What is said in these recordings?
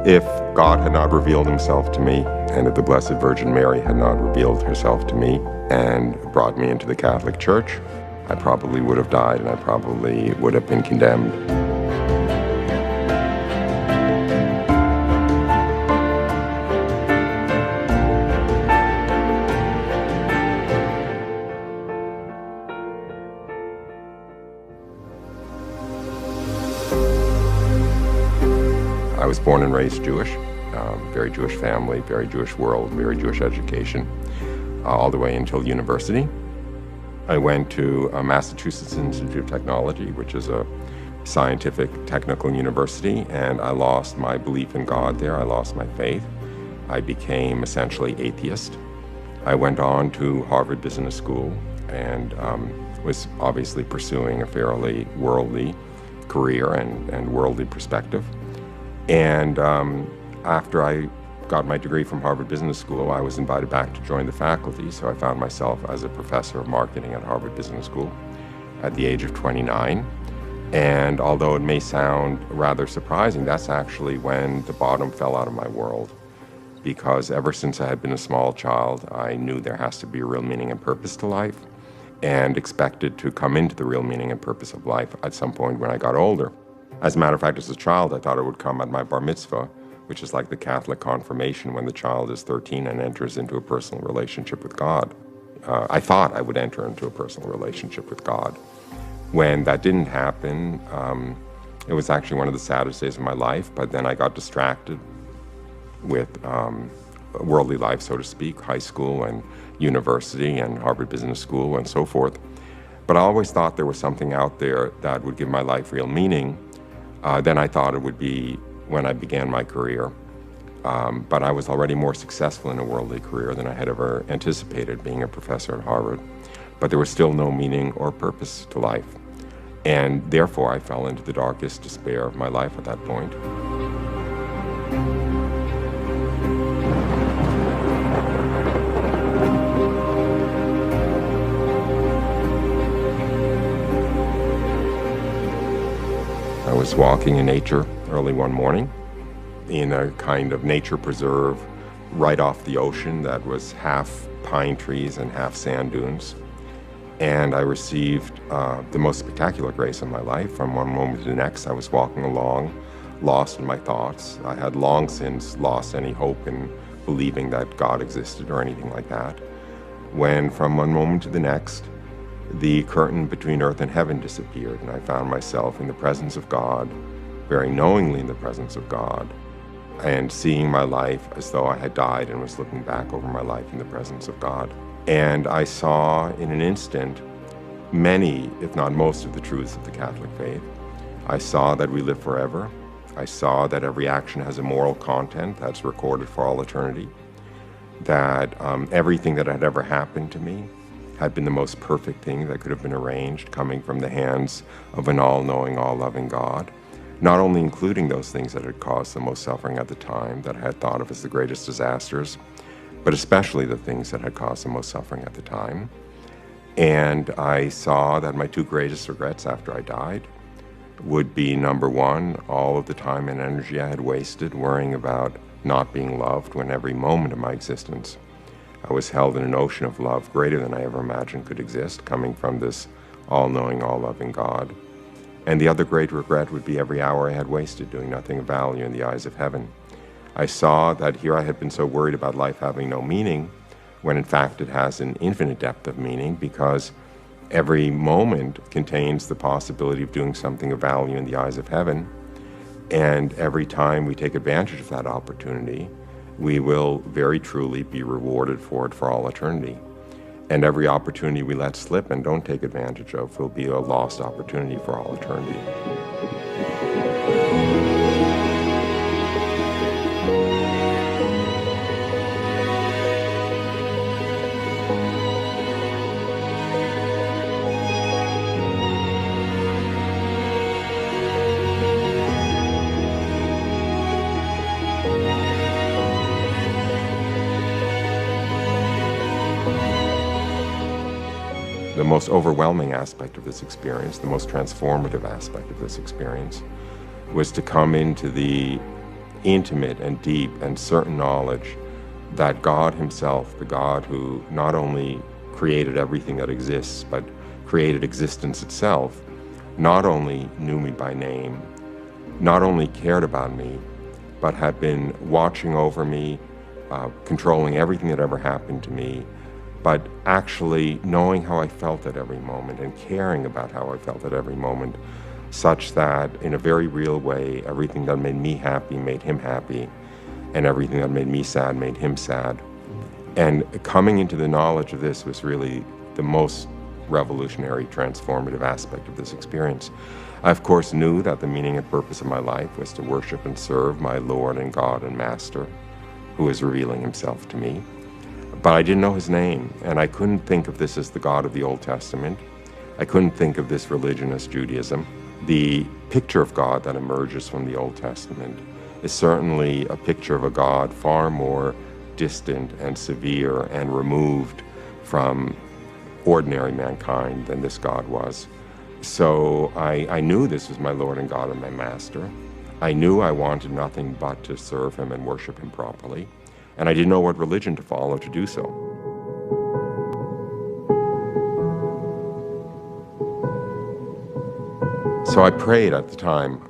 If God had not revealed himself to me, and if the Blessed Virgin Mary had not revealed herself to me and brought me into the Catholic Church, I probably would have died and I probably would have been condemned. I was born and raised Jewish, very Jewish family, very Jewish world, very Jewish education, all the way until university. I went to Massachusetts Institute of Technology, which is a scientific technical university, and I lost my belief in God there. I lost my faith. I became essentially atheist. I went on to Harvard Business School and was obviously pursuing a fairly worldly career and worldly perspective. And after I got my degree from Harvard Business School, I was invited back to join the faculty, so I found myself as a professor of marketing at Harvard Business School at the age of 29. And although it may sound rather surprising, that's actually when the bottom fell out of my world. Because ever since I had been a small child, I knew there has to be a real meaning and purpose to life, and expected to come into the real meaning and purpose of life at some point when I got older. As a matter of fact, as a child, I thought it would come at my bar mitzvah, which is like the Catholic confirmation when the child is 13 and enters into a personal relationship with God. I thought I would enter into a personal relationship with God. When that didn't happen, it was actually one of the saddest days of my life, but then I got distracted with worldly life, so to speak, high school and university and Harvard Business School and so forth. But I always thought there was something out there that would give my life real meaning. Then I thought it would be when I began my career. But I was already more successful in a worldly career than I had ever anticipated, being a professor at Harvard. But there was still no meaning or purpose to life. And therefore, I fell into the darkest despair of my life at that point. I was walking in nature early one morning in a kind of nature preserve right off the ocean that was half pine trees and half sand dunes. And I received the most spectacular grace of my life. From one moment to the next, I was walking along, lost in my thoughts. I had long since lost any hope in believing that God existed or anything like that. When from one moment to the next, the curtain between earth and heaven disappeared, and I found myself in the presence of God, very knowingly in the presence of God, and seeing my life as though I had died and was looking back over my life in the presence of God. And I saw in an instant many, if not most, of the truths of the Catholic faith. I saw that we live forever. I saw that every action has a moral content that's recorded for all eternity, that everything that had ever happened to me had been the most perfect thing that could have been arranged, coming from the hands of an all-knowing, all-loving God, not only including those things that had caused the most suffering at the time, that I had thought of as the greatest disasters, but especially the things that had caused the most suffering at the time. And I saw that my two greatest regrets after I died would be, number one, all of the time and energy I had wasted worrying about not being loved, when every moment of my existence I was held in an ocean of love greater than I ever imagined could exist, coming from this all-knowing, all-loving God. And the other great regret would be every hour I had wasted doing nothing of value in the eyes of heaven. I saw that here I had been so worried about life having no meaning, when in fact it has an infinite depth of meaning, because every moment contains the possibility of doing something of value in the eyes of heaven. And every time we take advantage of that opportunity, we will very truly be rewarded for it for all eternity. And every opportunity we let slip and don't take advantage of will be a lost opportunity for all eternity. The most overwhelming aspect of this experience, the most transformative aspect of this experience, was to come into the intimate and deep and certain knowledge that God himself, the God who not only created everything that exists, but created existence itself, not only knew me by name, not only cared about me, but had been watching over me, controlling everything that ever happened to me, but actually knowing how I felt at every moment and caring about how I felt at every moment, such that in a very real way, everything that made me happy made him happy, and everything that made me sad made him sad. And coming into the knowledge of this was really the most revolutionary, transformative aspect of this experience. I, of course, knew that the meaning and purpose of my life was to worship and serve my Lord and God and Master, who was revealing himself to me. But I didn't know his name, and I couldn't think of this as the God of the Old Testament. I couldn't think of this religion as Judaism. The picture of God that emerges from the Old Testament is certainly a picture of a God far more distant and severe and removed from ordinary mankind than this God was. So I knew this was my Lord and God and my Master. I knew I wanted nothing but to serve him and worship him properly, and I didn't know what religion to follow to do so. So I prayed at the time.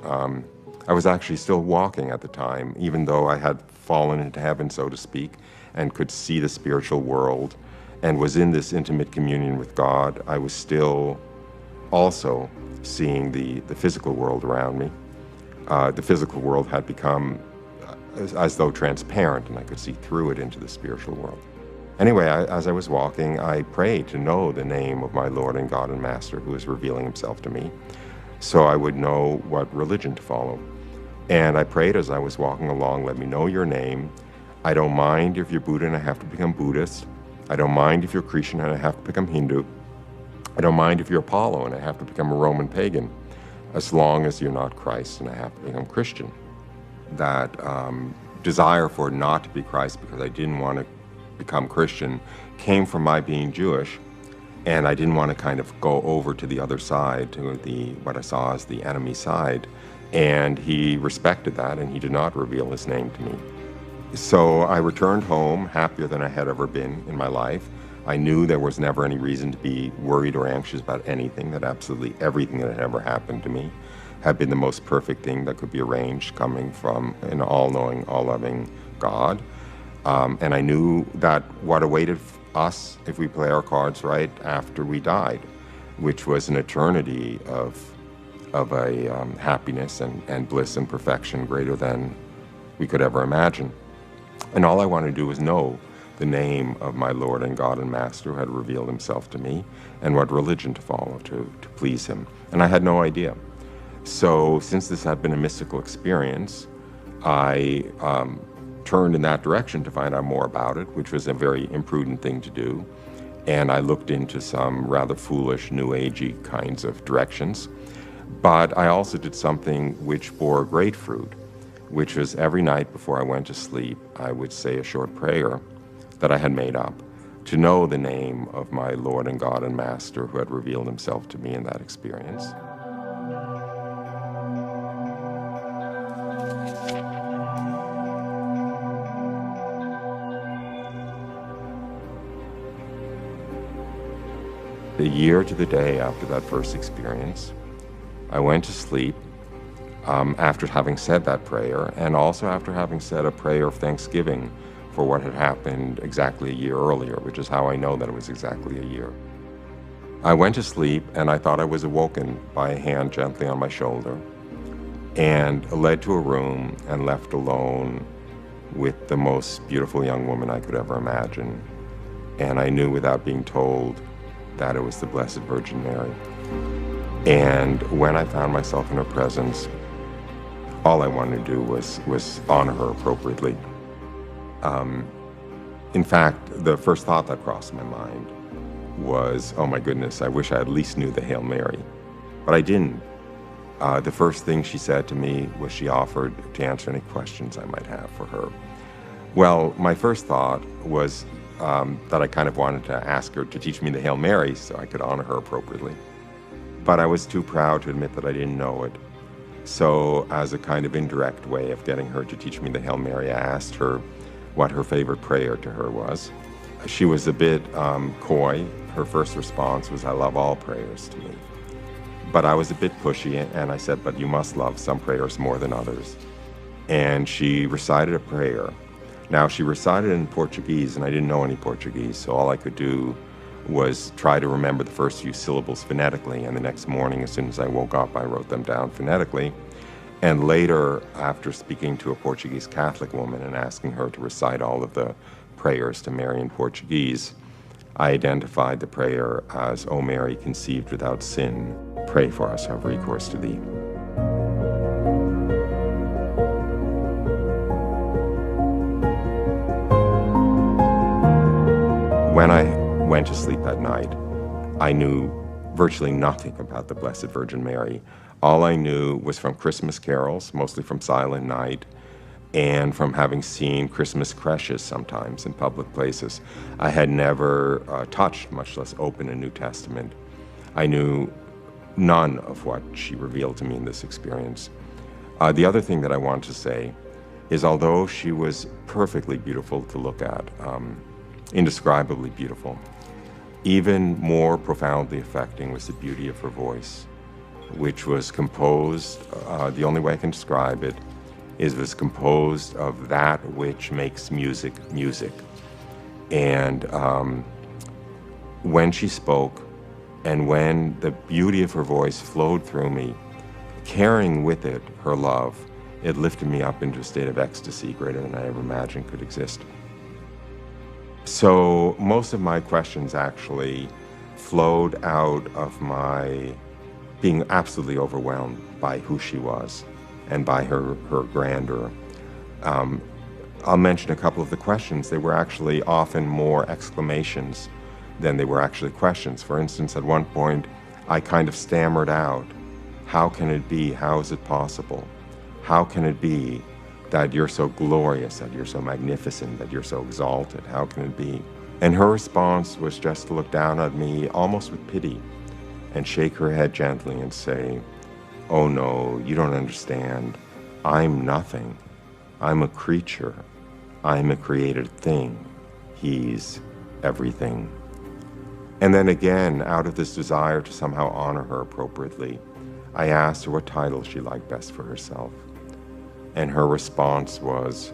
I was actually still walking at the time, even though I had fallen into heaven, so to speak, and could see the spiritual world and was in this intimate communion with God. I was still also seeing the physical world around me. The physical world had become as though transparent, and I could see through it into the spiritual world. Anyway, as I was walking, I prayed to know the name of my Lord and God and Master, who was revealing himself to me, so I would know what religion to follow. And I prayed as I was walking along, let me know your name. I don't mind if you're Buddha and I have to become Buddhist. I don't mind if you're Christian and I have to become Hindu. I don't mind if you're Apollo and I have to become a Roman pagan, as long as you're not Christ and I have to become Christian. That desire for not to be Christ because I didn't want to become Christian came from my being Jewish, and I didn't want to kind of go over to the other side, to what I saw as the enemy side. And he respected that, and he did not reveal his name to me. So I returned home happier than I had ever been in my life. I knew there was never any reason to be worried or anxious about anything, that absolutely everything that had ever happened to me had been the most perfect thing that could be arranged, coming from an all-knowing, all-loving God. And I knew that what awaited us, if we play our cards right, after we died, which was an eternity of a happiness and bliss and perfection greater than we could ever imagine. And all I wanted to do was know the name of my Lord and God and Master who had revealed himself to me, and what religion to follow to please him. And I had no idea. So since this had been a mystical experience, I turned in that direction to find out more about it, which was a very imprudent thing to do. And I looked into some rather foolish, new agey kinds of directions. But I also did something which bore great fruit, which was every night before I went to sleep, I would say a short prayer that I had made up to know the name of my Lord and God and Master who had revealed himself to me in that experience. A year to the day after that first experience, I went to sleep after having said that prayer, and also after having said a prayer of thanksgiving for what had happened exactly a year earlier, which is how I know that it was exactly a year. I went to sleep, and I thought I was awoken by a hand gently on my shoulder, and led to a room and left alone with the most beautiful young woman I could ever imagine. And I knew without being told that it was the Blessed Virgin Mary. And when I found myself in her presence, all I wanted to do was honor her appropriately. In fact, the first thought that crossed my mind was, oh my goodness, I wish I at least knew the Hail Mary. But I didn't. The first thing she said to me was she offered to answer any questions I might have for her. Well, my first thought was that I kind of wanted to ask her to teach me the Hail Mary so I could honor her appropriately. But I was too proud to admit that I didn't know it. So as a kind of indirect way of getting her to teach me the Hail Mary, I asked her what her favorite prayer to her was. She was a bit coy. Her first response was, "I love all prayers" to me. But I was a bit pushy, and I said, "But you must love some prayers more than others." And she recited a prayer. Now, she recited it in Portuguese, and I didn't know any Portuguese, so all I could do was try to remember the first few syllables phonetically, and the next morning, as soon as I woke up, I wrote them down phonetically. And later, after speaking to a Portuguese Catholic woman and asking her to recite all of the prayers to Mary in Portuguese, I identified the prayer as, "O Mary, conceived without sin, pray for us, have recourse to thee." When I went to sleep that night, I knew virtually nothing about the Blessed Virgin Mary. All I knew was from Christmas carols, mostly from Silent Night, and from having seen Christmas creches sometimes in public places. I had never touched, much less opened, a New Testament. I knew none of what she revealed to me in this experience. The other thing that I want to say is, although she was perfectly beautiful to look at, indescribably beautiful, even more profoundly affecting was the beauty of her voice, which was composed, the only way I can describe it, is it was composed of that which makes music music. And when she spoke, and when the beauty of her voice flowed through me, carrying with it her love, it lifted me up into a state of ecstasy greater than I ever imagined could exist. So most of my questions actually flowed out of my being absolutely overwhelmed by who she was and by her grandeur. I'll mention a couple of the questions. They were actually often more exclamations than they were actually questions. For instance, at one point, I kind of stammered out, "How can it be? How is it possible? How can it be that you're so glorious, that you're so magnificent, that you're so exalted? How can it be?" And her response was just to look down at me almost with pity and shake her head gently and say, "Oh no, you don't understand. I'm nothing. I'm a creature. I'm a created thing. He's everything." And then again, out of this desire to somehow honor her appropriately, I asked her what title she liked best for herself. And her response was,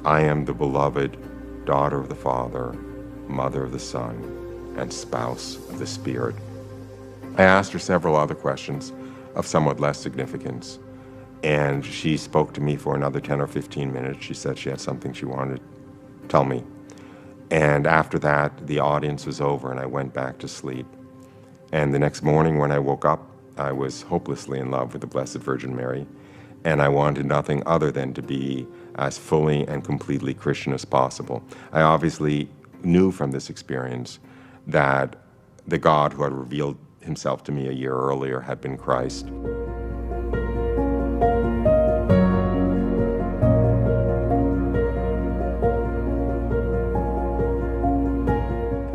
"I am the beloved daughter of the Father, mother of the Son, and spouse of the Spirit." I asked her several other questions of somewhat less significance, and she spoke to me for another 10 or 15 minutes. She said she had something she wanted to tell me. And after that, the audience was over and I went back to sleep. And the next morning when I woke up, I was hopelessly in love with the Blessed Virgin Mary. And I wanted nothing other than to be as fully and completely Christian as possible. I obviously knew from this experience that the God who had revealed himself to me a year earlier had been Christ.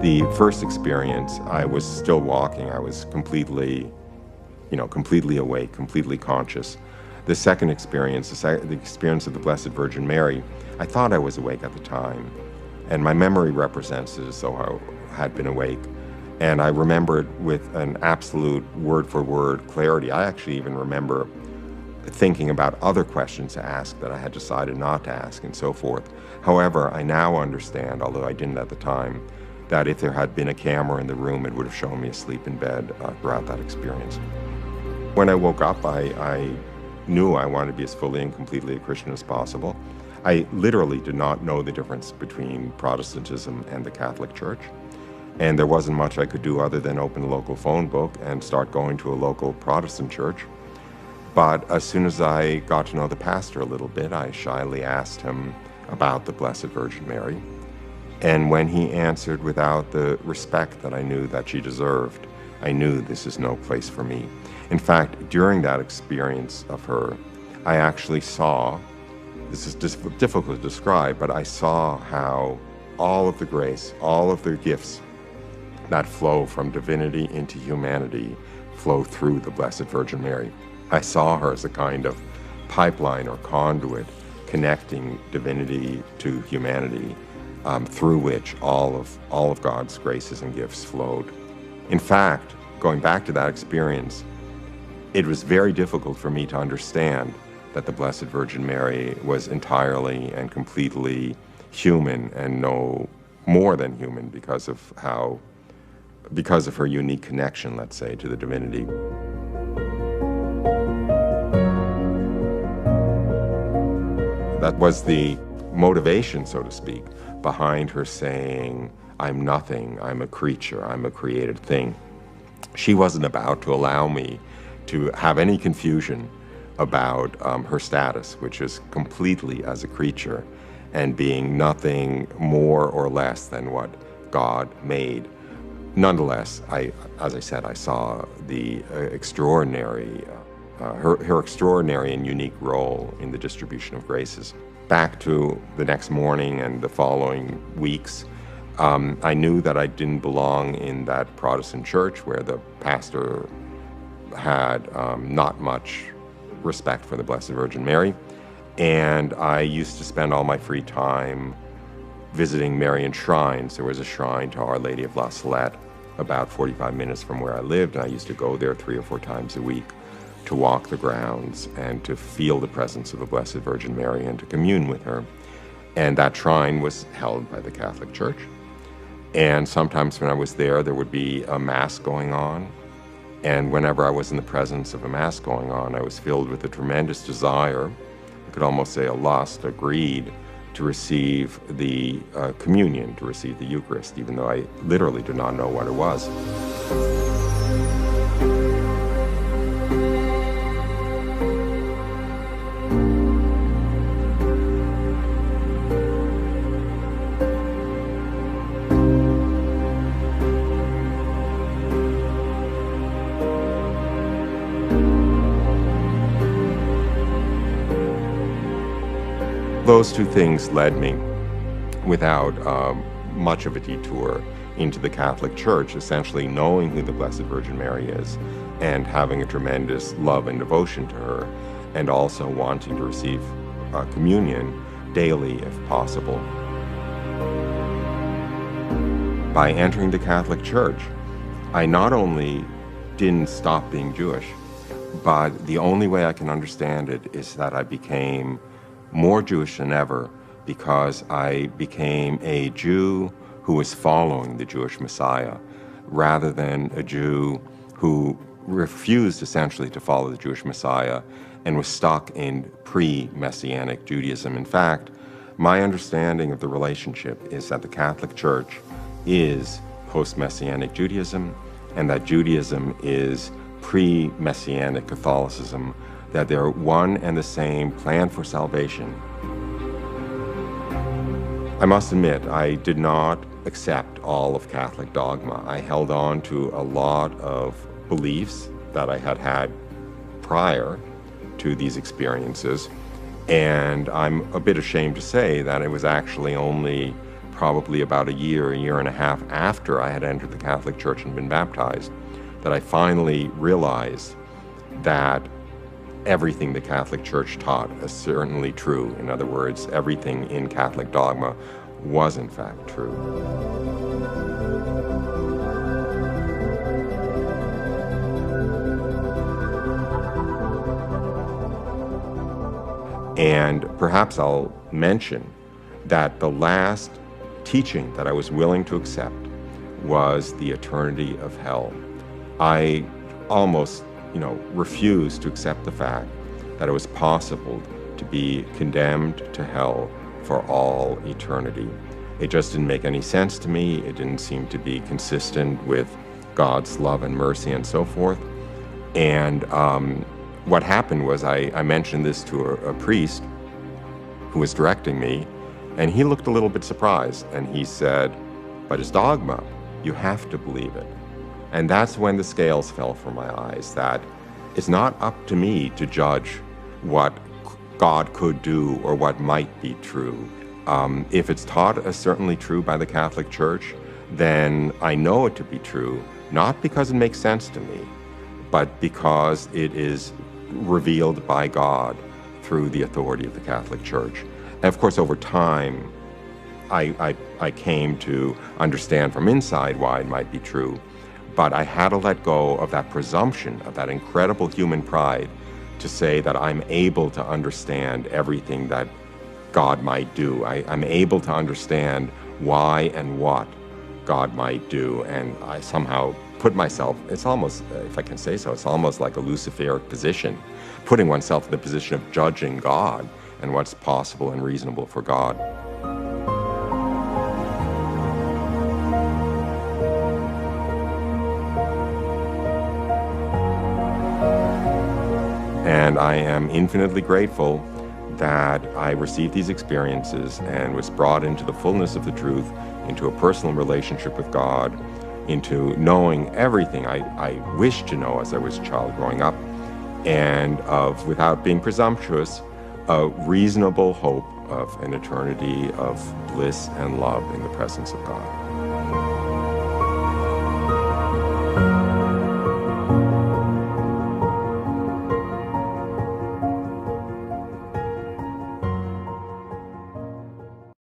The first experience, I was still walking. I was completely awake, completely conscious. The second experience, the experience of the Blessed Virgin Mary, I thought I was awake at the time, and my memory represents it as though I had been awake. And I remember it with an absolute word-for-word clarity. I actually even remember thinking about other questions to ask that I had decided not to ask and so forth. However, I now understand, although I didn't at the time, that if there had been a camera in the room, it would have shown me asleep in bed throughout that experience. When I woke up, I knew I wanted to be as fully and completely a Christian as possible. I literally did not know the difference between Protestantism and the Catholic Church. And there wasn't much I could do other than open a local phone book and start going to a local Protestant church. But as soon as I got to know the pastor a little bit, I shyly asked him about the Blessed Virgin Mary. And when he answered without the respect that I knew that she deserved, I knew this is no place for me. In fact, during that experience of her, I actually saw, this is difficult to describe, but I saw how all of the grace, all of the gifts that flow from divinity into humanity flow through the Blessed Virgin Mary. I saw her as a kind of pipeline or conduit connecting divinity to humanity, through which all of God's graces and gifts flowed. In fact, going back to that experience, it was very difficult for me to understand that the Blessed Virgin Mary was entirely and completely human and no more than human because of her unique connection, let's say, to the divinity. That was the motivation, so to speak, behind her saying, "I'm nothing, I'm a creature, I'm a created thing." She wasn't about to allow me to have any confusion about her status, which is completely as a creature and being nothing more or less than what God made. Nonetheless, as I said, I saw the extraordinary, her extraordinary and unique role in the distribution of graces. Back to the next morning and the following weeks, I knew that I didn't belong in that Protestant church where the pastor had not much respect for the Blessed Virgin Mary, and I used to spend all my free time visiting Marian shrines. There was a shrine to Our Lady of La Salette about 45 minutes from where I lived, and I used to go there 3 or 4 times a week to walk the grounds and to feel the presence of the Blessed Virgin Mary and to commune with her. And that shrine was held by the Catholic Church. And sometimes when I was there, there would be a Mass going on. And whenever I was in the presence of a Mass going on, I was filled with a tremendous desire, I could almost say a lust, a greed, to receive the communion, to receive the Eucharist, even though I literally did not know what it was. Those two things led me, without much of a detour, into the Catholic Church, essentially knowing who the Blessed Virgin Mary is and having a tremendous love and devotion to her, and also wanting to receive communion daily if possible. By entering the Catholic Church, I not only didn't stop being Jewish, but the only way I can understand it is that I became more Jewish than ever, because I became a Jew who was following the Jewish Messiah, rather than a Jew who refused essentially to follow the Jewish Messiah and was stuck in pre-Messianic Judaism. In fact, my understanding of the relationship is that the Catholic Church is post-Messianic Judaism, and that Judaism is pre-Messianic Catholicism, that they're one and the same plan for salvation. I must admit, I did not accept all of Catholic dogma. I held on to a lot of beliefs that I had had prior to these experiences, and I'm a bit ashamed to say that it was actually only probably about a year and a half after I had entered the Catholic Church and been baptized that I finally realized that everything the Catholic Church taught is certainly true. In other words, everything in Catholic dogma was in fact true. And perhaps I'll mention that the last teaching that I was willing to accept was the eternity of hell. I almost refused to accept the fact that it was possible to be condemned to hell for all eternity. It just didn't make any sense to me. It didn't seem to be consistent with God's love and mercy and so forth. And what happened was I mentioned this to a priest who was directing me, and he looked a little bit surprised, and he said, "But it's dogma. You have to believe it." And that's when the scales fell from my eyes, that it's not up to me to judge what God could do or what might be true. If it's taught as certainly true by the Catholic Church, then I know it to be true, not because it makes sense to me, but because it is revealed by God through the authority of the Catholic Church. And of course, over time, I came to understand from inside why it might be true, but I had to let go of that presumption, of that incredible human pride, to say that I'm able to understand everything that God might do. I'm able to understand why and what God might do, and I somehow put myself, it's almost, if I can say so, it's almost like a Luciferic position, putting oneself in the position of judging God and what's possible and reasonable for God. And I am infinitely grateful that I received these experiences and was brought into the fullness of the truth, into a personal relationship with God, into knowing everything I wished to know as I was a child growing up, and of, without being presumptuous, a reasonable hope of an eternity of bliss and love in the presence of God.